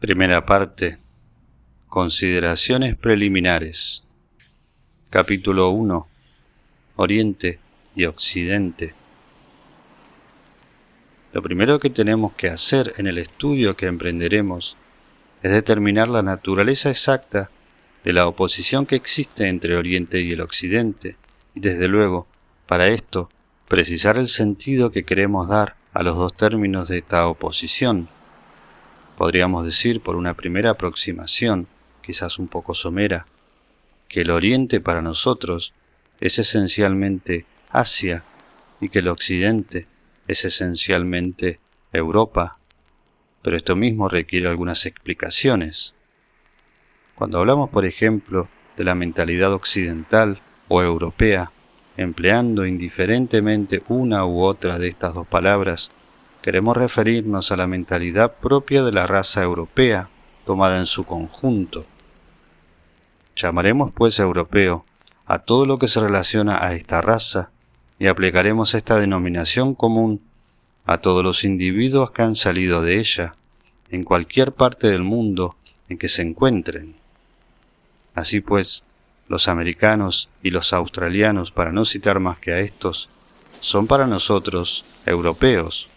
Primera parte. Consideraciones preliminares. Capítulo 1. Oriente y Occidente. Lo primero que tenemos que hacer en el estudio que emprenderemos es determinar la naturaleza exacta de la oposición que existe entre Oriente y el Occidente, y desde luego, para esto, precisar el sentido que queremos dar a los dos términos de esta oposición. Podríamos decir, por una primera aproximación, quizás un poco somera, que el Oriente para nosotros es esencialmente Asia y que el Occidente es esencialmente Europa, pero esto mismo requiere algunas explicaciones. Cuando hablamos, por ejemplo, de la mentalidad occidental o europea, empleando indiferentemente una u otra de estas dos palabras, queremos referirnos a la mentalidad propia de la raza europea, tomada en su conjunto. Llamaremos pues europeo a todo lo que se relaciona a esta raza y aplicaremos esta denominación común a todos los individuos que han salido de ella, en cualquier parte del mundo en que se encuentren. Así pues, los americanos y los australianos, para no citar más que a estos, son para nosotros europeos,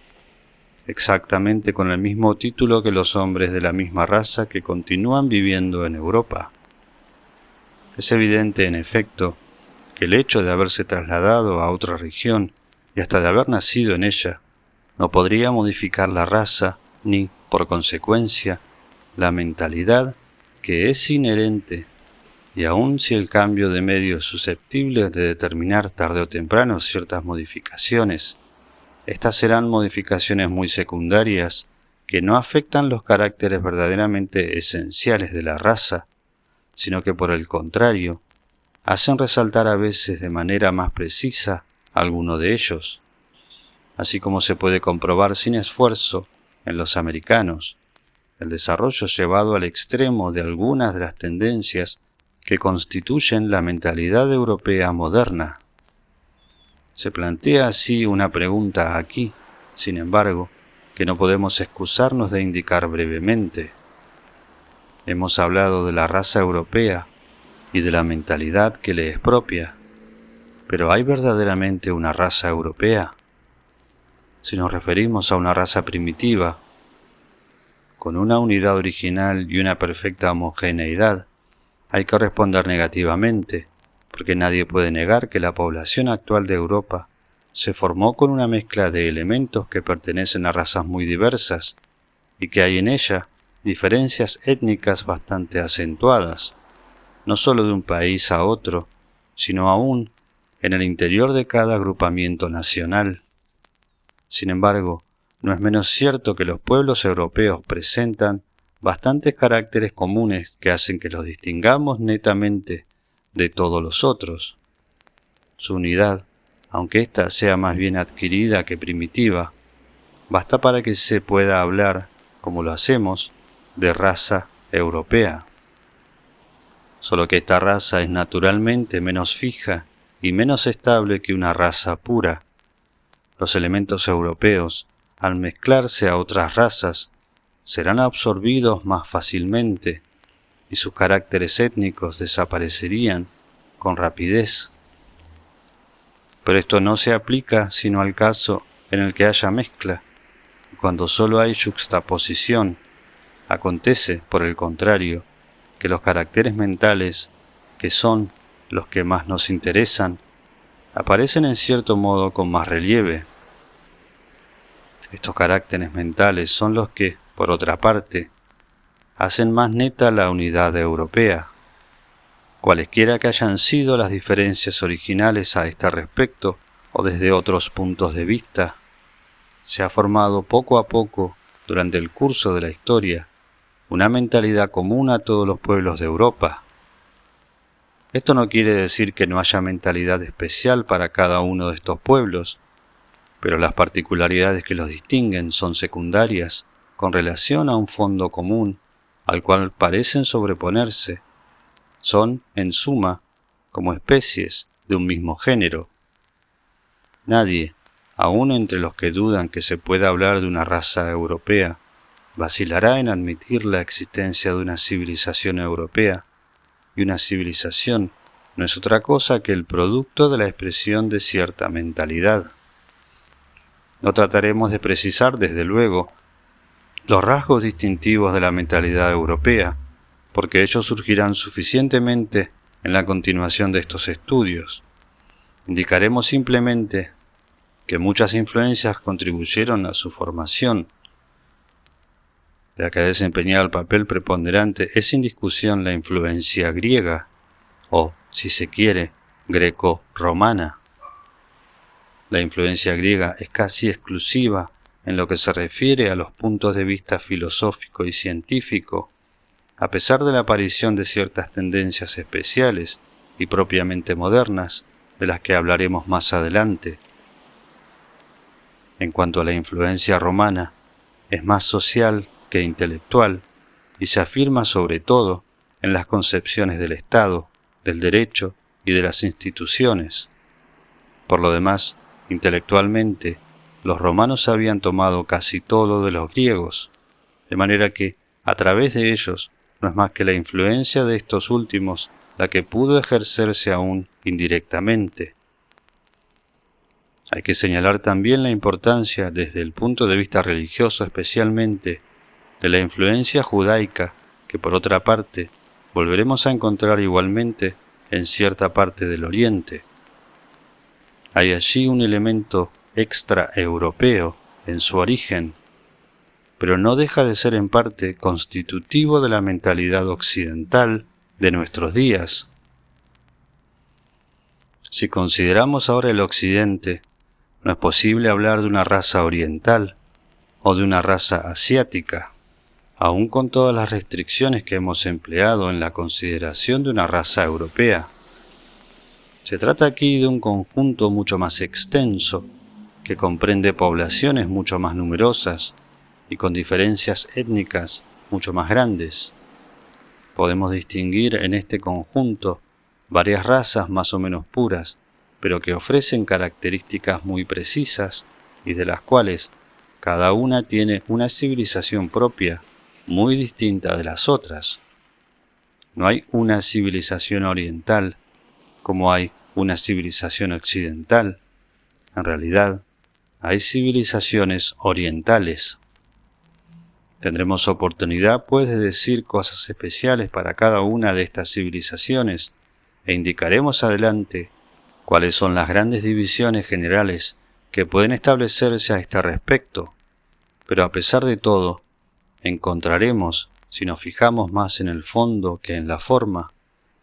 exactamente con el mismo título que los hombres de la misma raza que continúan viviendo en Europa. Es evidente, en efecto, que el hecho de haberse trasladado a otra región y hasta de haber nacido en ella no podría modificar la raza ni, por consecuencia, la mentalidad que es inherente, y aun si el cambio de medio es susceptible de determinar tarde o temprano ciertas modificaciones, estas serán modificaciones muy secundarias que no afectan los caracteres verdaderamente esenciales de la raza, sino que por el contrario, hacen resaltar a veces de manera más precisa alguno de ellos, así como se puede comprobar sin esfuerzo en los americanos, el desarrollo llevado al extremo de algunas de las tendencias que constituyen la mentalidad europea moderna. Se plantea así una pregunta aquí, sin embargo, que no podemos excusarnos de indicar brevemente. Hemos hablado de la raza europea y de la mentalidad que le es propia, pero ¿hay verdaderamente una raza europea? Si nos referimos a una raza primitiva, con una unidad original y una perfecta homogeneidad, hay que responder negativamente, porque nadie puede negar que la población actual de Europa se formó con una mezcla de elementos que pertenecen a razas muy diversas y que hay en ella diferencias étnicas bastante acentuadas, no solo de un país a otro, sino aún en el interior de cada agrupamiento nacional. Sin embargo, no es menos cierto que los pueblos europeos presentan bastantes caracteres comunes que hacen que los distingamos netamente de todos los otros. Su unidad, aunque ésta sea más bien adquirida que primitiva, basta para que se pueda hablar, como lo hacemos, de raza europea. Solo que esta raza es naturalmente menos fija y menos estable que una raza pura. Los elementos europeos, al mezclarse a otras razas, serán absorbidos más fácilmente y sus caracteres étnicos desaparecerían con rapidez. Pero esto no se aplica sino al caso en el que haya mezcla, y cuando solo hay yuxtaposición. Acontece, por el contrario, que los caracteres mentales, que son los que más nos interesan, aparecen en cierto modo con más relieve. Estos caracteres mentales son los que, por otra parte, hacen más neta la unidad europea. Cualesquiera que hayan sido las diferencias originales a este respecto o desde otros puntos de vista, se ha formado poco a poco, durante el curso de la historia, una mentalidad común a todos los pueblos de Europa. Esto no quiere decir que no haya mentalidad especial para cada uno de estos pueblos, pero las particularidades que los distinguen son secundarias con relación a un fondo común al cual parecen sobreponerse. Son, en suma, como especies de un mismo género. Nadie, aun entre los que dudan que se pueda hablar de una raza europea, vacilará en admitir la existencia de una civilización europea, y una civilización no es otra cosa que el producto de la expresión de cierta mentalidad. No trataremos de precisar, desde luego, los rasgos distintivos de la mentalidad europea, porque ellos surgirán suficientemente en la continuación de estos estudios. Indicaremos simplemente que muchas influencias contribuyeron a su formación. La que ha desempeñado el papel preponderante es sin discusión la influencia griega, o, si se quiere, greco-romana. La influencia griega es casi exclusiva en lo que se refiere a los puntos de vista filosófico y científico, a pesar de la aparición de ciertas tendencias especiales y propiamente modernas, de las que hablaremos más adelante. En cuanto a la influencia romana, es más social que intelectual y se afirma sobre todo en las concepciones del Estado, del derecho y de las instituciones. Por lo demás, intelectualmente, los romanos habían tomado casi todo de los griegos, de manera que, a través de ellos, no es más que la influencia de estos últimos la que pudo ejercerse aún indirectamente. Hay que señalar también la importancia, desde el punto de vista religioso especialmente, de la influencia judaica, que por otra parte volveremos a encontrar igualmente en cierta parte del Oriente. Hay allí un elemento extraeuropeo en su origen, pero no deja de ser en parte constitutivo de la mentalidad occidental de nuestros días. Si consideramos ahora el Occidente, no es posible hablar de una raza oriental o de una raza asiática, aun con todas las restricciones que hemos empleado en la consideración de una raza europea. Se trata aquí de un conjunto mucho más extenso, que comprende poblaciones mucho más numerosas y con diferencias étnicas mucho más grandes. Podemos distinguir en este conjunto varias razas más o menos puras, pero que ofrecen características muy precisas y de las cuales cada una tiene una civilización propia muy distinta de las otras. No hay una civilización oriental como hay una civilización occidental. En realidad, hay civilizaciones orientales. Tendremos oportunidad, pues, de decir cosas especiales para cada una de estas civilizaciones e indicaremos adelante cuáles son las grandes divisiones generales que pueden establecerse a este respecto. Pero a pesar de todo, encontraremos, si nos fijamos más en el fondo que en la forma,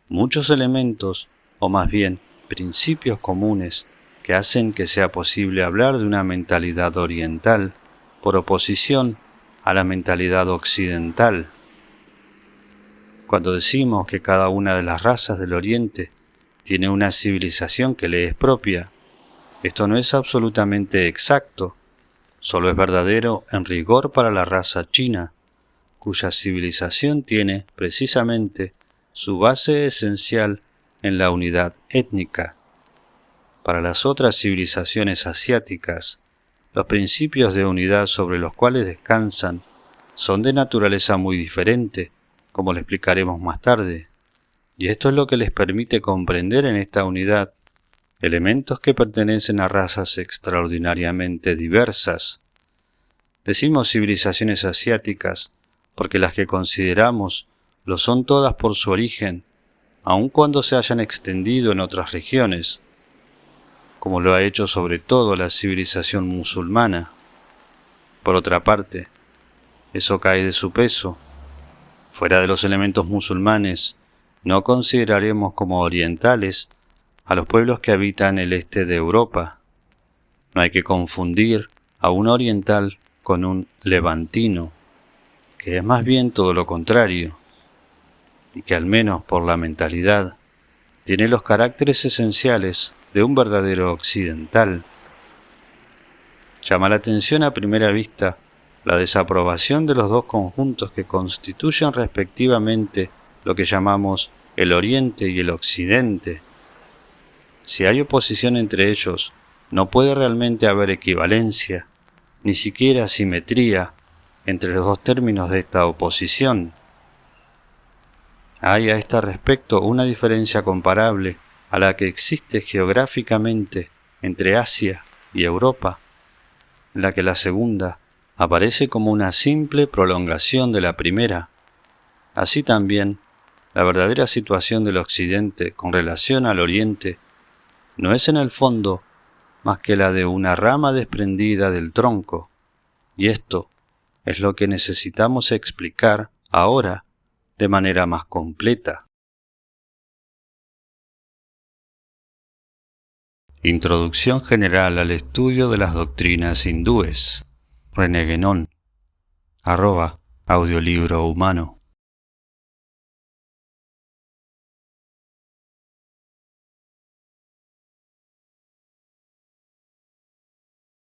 muchos elementos, o más bien principios comunes, que hacen que sea posible hablar de una mentalidad oriental por oposición a la mentalidad occidental. Cuando decimos que cada una de las razas del Oriente tiene una civilización que le es propia, esto no es absolutamente exacto, solo es verdadero en rigor para la raza china, cuya civilización tiene precisamente su base esencial en la unidad étnica. Para las otras civilizaciones asiáticas, los principios de unidad sobre los cuales descansan son de naturaleza muy diferente, como le explicaremos más tarde, y esto es lo que les permite comprender en esta unidad elementos que pertenecen a razas extraordinariamente diversas. Decimos civilizaciones asiáticas porque las que consideramos lo son todas por su origen, aun cuando se hayan extendido en otras regiones, como lo ha hecho sobre todo la civilización musulmana. Por otra parte, eso cae de su peso. Fuera de los elementos musulmanes, no consideraremos como orientales a los pueblos que habitan el este de Europa. No hay que confundir a un oriental con un levantino, que es más bien todo lo contrario, y que al menos por la mentalidad tiene los caracteres esenciales de un verdadero occidental. Llama la atención a primera vista la desaprobación de los dos conjuntos que constituyen respectivamente lo que llamamos el Oriente y el Occidente. Si hay oposición entre ellos, no puede realmente haber equivalencia, ni siquiera simetría, entre los dos términos de esta oposición. Hay a este respecto una diferencia comparable a la que existe geográficamente entre Asia y Europa, en la que la segunda aparece como una simple prolongación de la primera. Así también, la verdadera situación del Occidente con relación al Oriente no es en el fondo más que la de una rama desprendida del tronco, y esto es lo que necesitamos explicar ahora de manera más completa. Introducción general al estudio de las doctrinas hindúes. René Guénon, @audiolibro humano.